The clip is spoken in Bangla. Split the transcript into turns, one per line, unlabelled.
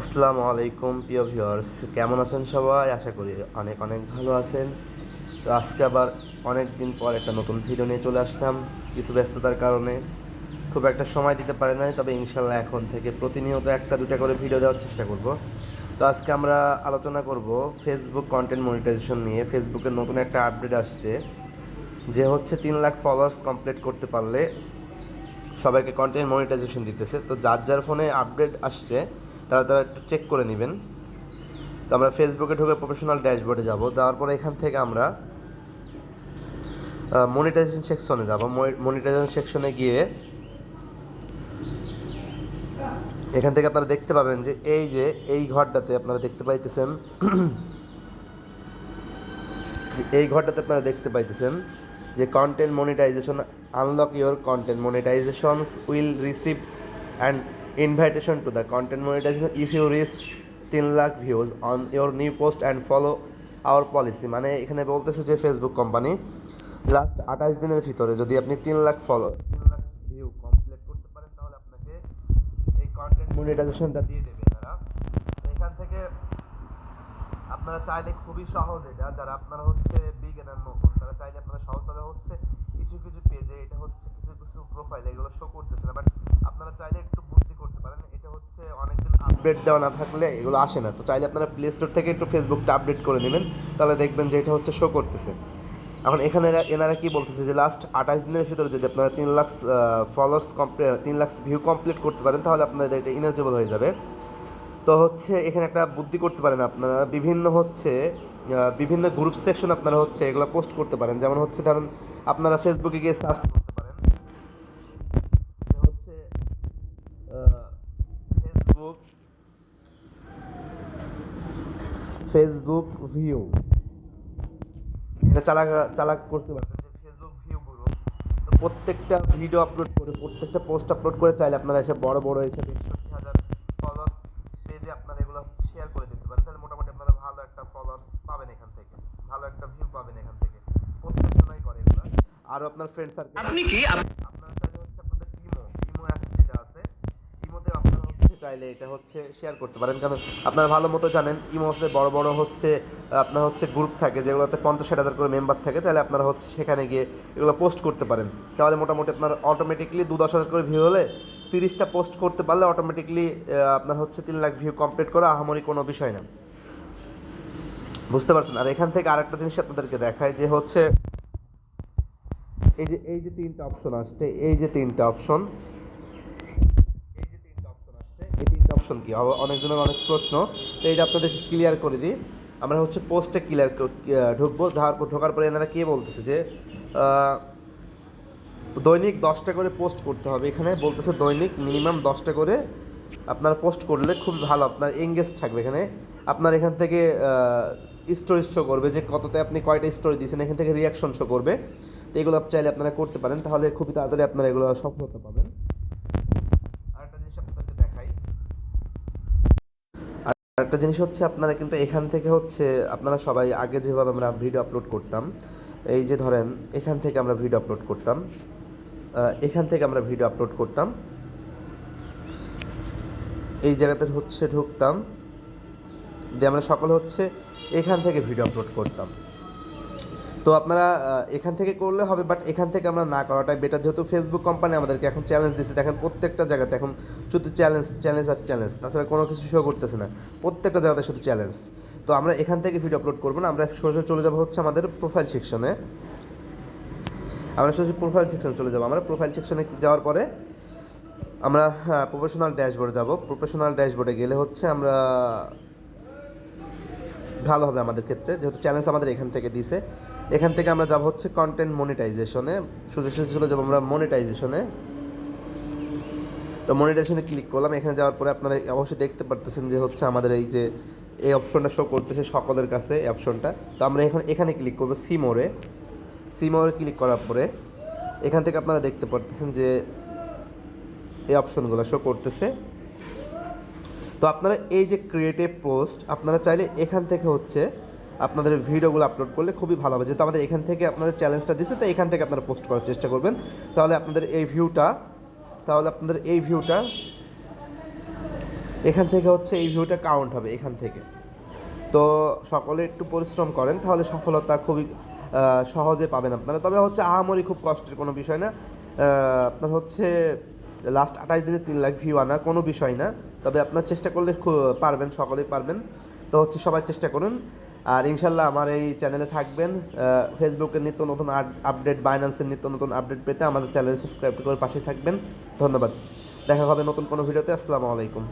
আসসালামু আলাইকুম প্রিয় ভিউয়ার্স, কেমন আছেন সবাই? আশা করি অনেক অনেক ভালো আছেন। তো আজকে আবার অনেক দিন পর একটা নতুন ভিডিও নিয়ে চলে আসলাম। কিছু ব্যস্ততার কারণে খুব একটা সময় দিতে পারি নাই, তবে ইনশাল্লাহ এখন থেকে প্রতিনিয়ত একটা দুটা করে ভিডিও দেওয়ার চেষ্টা করব। তো আজকে আমরা আলোচনা করব ফেসবুক কন্টেন্ট মনিটাইজেশন নিয়ে। ফেসবুকের নতুন একটা আপডেট আসছে, যে হচ্ছে 3 লাখ ফলোয়ার্স কমপ্লিট করতে পারলে সবাইকে কন্টেন্ট মনিটাইজেশন দিতেছে। তো যার যার ফোনে আপডেট আসছে তারা তারা একটু চেক করে নেবেন। তো আমরা ফেসবুকে ঢুকে প্রফেশনাল ড্যাশবোর্ডে যাব, যাওয়ার পরে এখান থেকে আমরা মনিটাইজেশন সেকশনে যাব। মনিটাইজেশন সেকশনে গিয়ে এখান থেকে আপনারা দেখতে পাবেন যে এই ঘরটাতে আপনারা দেখতে পাইতেছেন এই ঘরটাতে আপনারা দেখতে পাইতেছেন যে content monetization, unlock your content monetizations will receive and invitation to the content monetization if you reach 3 lakh views on your new post and follow our policy. মানে এখানে বলতেছে যে ফেসবুক কোম্পানি লাস্ট 28 দিনের ভিতরে যদি আপনি 3 লাখ ভিউ কমপ্লিট করতে পারেন তাহলে আপনাকে এই কন্টেন্ট মনিটাইজেশনটা দিয়ে দেবে তারা। এখান থেকে আপনারা চাইলে খুবই সহজ, এটা যারা আপনারা হচ্ছে বিগিনার নতুন তারা চাইলে আপনারা সহজভাবে হচ্ছে কিছু কিছু পেজে এটা হচ্ছে কিছু কিছু প্রোফাইল এগুলো শো করতেছে না, বাট আপনারা চাইলে একটু বুদ্ধি করতে পারেন। এটা হচ্ছে অনেকদিন আপডেট দেওয়া না থাকলে এগুলো আসে না। তো চাইলে আপনারা প্লে স্টোর থেকে একটু ফেসবুকটা আপডেট করে নেবেন, তাহলে দেখবেন যে এটা হচ্ছে শো করতেছে। এখন এখানে এনারা কি বলতেছে যে লাস্ট 28 দিনের ভিতরে যদি আপনারা 3 lakh followers complete 3 lakh view complete করতে পারেন তাহলে আপনাদের এটা ইনেজেবল হয়ে যাবে। তো হচ্ছে এখানে একটা বুদ্ধি করতে পারেন, আপনারা বিভিন্ন গ্রুপ সেকশন আপনারা হচ্ছে এগুলো পোস্ট করতে পারেন। যেমন হচ্ছে ধরুন আপনারা ফেসবুকে গিয়ে সার্চ করতে পারেন যে হচ্ছে ফেসবুক ফেসবুক ভিউ, এটা চালাক চালাক করতে পারবেন যে ফেসবুক ভিউ গ্রুপ। তো প্রত্যেকটা ভিডিও আপলোড করে প্রত্যেকটা পোস্ট আপলোড করে চাইলে আপনারা এসে বড় বড় এসে 61,000 ফলোয়ার্স পেজে আপনারা এগুলো শেয়ার করে দিতে পারেন। তাহলে মোটামুটি আপনারা ভালো একটা ফলোয়ার্স পাবেন এখান থেকে, ভালো একটা ভিউ পাবেন এখান থেকে। প্রত্যেকজনাই করে এগুলো। আরও আপনার ফ্রেন্ড সার্কেল আপনি কি আপনারা চাইলে হচ্ছে আপনাদের ইমো অ্যাপ যেটা আছে, ইমোতে আপনারা হচ্ছে চাইলে এটা হচ্ছে শেয়ার করতে পারেন। কারণ আপনারা ভালো মতো জানেন ইমোতে বড় বড় হচ্ছে আপনার হচ্ছে গ্রুপ থাকে যেগুলোতে 50-60 হাজার করে মেম্বার থাকে। চাইলে আপনারা হচ্ছে সেখানে গিয়ে এগুলো পোস্ট করতে পারেন। তাহলে মোটামুটি আপনার অটোমেটিকলি 10,000 করে ভিউ হলে 30টা পোস্ট করতে পারলে অটোমেটিকলি আপনার হচ্ছে 3 লাখ ভিউ কমপ্লিট করা আহামরি কোনো বিষয় না। বুঝতে পারছেন? আর এখান থেকে আরেকটা জিনিস আপনাদেরকে দেখায় যে হচ্ছে এই যে তিনটা অপশন আসছে, এই যে তিনটা অপশন আসছে, এই তিনটা অপশন কি? অনেকজনের অনেক প্রশ্ন, তো এইটা আপনাদেরকে ক্লিয়ার করে দিই। আমরা হচ্ছে পোস্টে ঢুকবো, ঢোকার পরে এনারা কে বলতেছে যে দৈনিক 10টা করে পোস্ট করতে হবে। এখানে বলতেছে দৈনিক মিনিমাম 10টা করে আপনারা পোস্ট করলে খুব ভালো, আপনার এঙ্গেজ থাকবে। এখানে আপনার এখান থেকে স্টোরি শো করবে যে কততে আপনি কয়টা স্টোরি দিয়েছেন, এখান থেকে রিয়াকশন শো করবে। তো এগুলো চাইলে আপনারা করতে পারেন, তাহলে খুবই তাড়াতাড়ি আপনারা এগুলো সফলতা পাবেন। আরেকটা জিনিস আপনাদেরকে দেখাই, আরেকটা জিনিস হচ্ছে আপনারা কিন্তু এখান থেকে হচ্ছে আপনারা সবাই আগে যেভাবে আমরা ভিডিও আপলোড করতাম, এই যে ধরেন এখান থেকে আমরা ভিডিও আপলোড করতাম, এই জায়গাতে হচ্ছে ঢুকতাম, দিয়ে আমরা সকলে হচ্ছে এখান থেকে ভিডিও আপলোড করতাম। তো আপনারা এখান থেকে করলে হবে, বাট এখান থেকে আমরা না করাটাই বেটার, যেহেতু ফেসবুক কোম্পানি আমাদেরকে এখন চ্যালেঞ্জ দিচ্ছে। দেখেন প্রত্যেকটা জায়গাতে এখন শুধু চ্যালেঞ্জ আর চ্যালেঞ্জ, তাছাড়া কোনো কিছু শো করতেছে না। প্রত্যেকটা জায়গাতে শুধু চ্যালেঞ্জ। তো আমরা এখান থেকে ভিডিও আপলোড করবো না, আমরা সোজা চলে যাবো হচ্ছে আমাদের প্রোফাইল সেকশনে। আমরা প্রোফাইল সেকশনে যাওয়ার পরে আমরা প্রফেশনাল ড্যাশবোর্ডে যাব। প্রফেশনাল ড্যাশবোর্ডে গেলে হচ্ছে আমরা ভালো হবে আমাদের ক্ষেত্রে, যেহেতু চ্যালেঞ্জ আমাদের এখান থেকে দিছে। এখান থেকে আমরা যাব হচ্ছে কন্টেন্ট মনিটাইজেশনে, সোজা চলে যাবো আমরা মনিটাইজেশনে। তো মনিটাইজেশনে ক্লিক করলাম। এখানে যাওয়ার পরে আপনারা অবশ্যই দেখতে পারতেছেন যে হচ্ছে আমাদের এই অপশনটা শো করতেছে সকলের কাছে এই অপশনটা। তো আমরা এখানে ক্লিক করবো সিমোরে ক্লিক করার পরে এখান থেকে আপনারা দেখতে পারতেছেন যে এই অপশনগুলো শো করতেছে। তো আপনারা এই যে ক্রিয়েটিভ পোস্ট আপনারা চাইলে এখান থেকে হচ্ছে আপনাদের ভিডিওগুলো আপলোড করলে খুবই ভালো হবে, যেহেতু আমাদের এখান থেকে আপনাদের চ্যালেঞ্জটা দিচ্ছে। তো এখান থেকে আপনারা পোস্ট করার চেষ্টা করবেন, তাহলে আপনাদের এই ভিউটা এখান থেকে হচ্ছে এই ভিউটা কাউন্ট হবে এখান থেকে। তো সকলে একটু পরিশ্রম করেন, তাহলে সফলতা খুবই সহজে পাবেন আপনারা। তবে হচ্ছে আহামরি খুব কষ্টের কোনো বিষয় না। আপনার হচ্ছে লাস্ট 28 দিনে 3 লাখ ভিউ আনা কোনো বিষয় না। তবে আপনার চেষ্টা করলে পারবেন, সকলেই পারবেন। তো হচ্ছে সবাই চেষ্টা করুন। আর ইনশাল্লাহ আমার এই চ্যানেলে থাকবেন। ফেসবুকের নিত্য নতুন আপডেট, বাইন্যান্সের নিত্য নতুন আপডেট পেতে আমাদের চ্যানেল সাবস্ক্রাইব করে পাশে থাকবেন। ধন্যবাদ। দেখা হবে নতুন কোনো ভিডিওতে। আসসালামু আলাইকুম।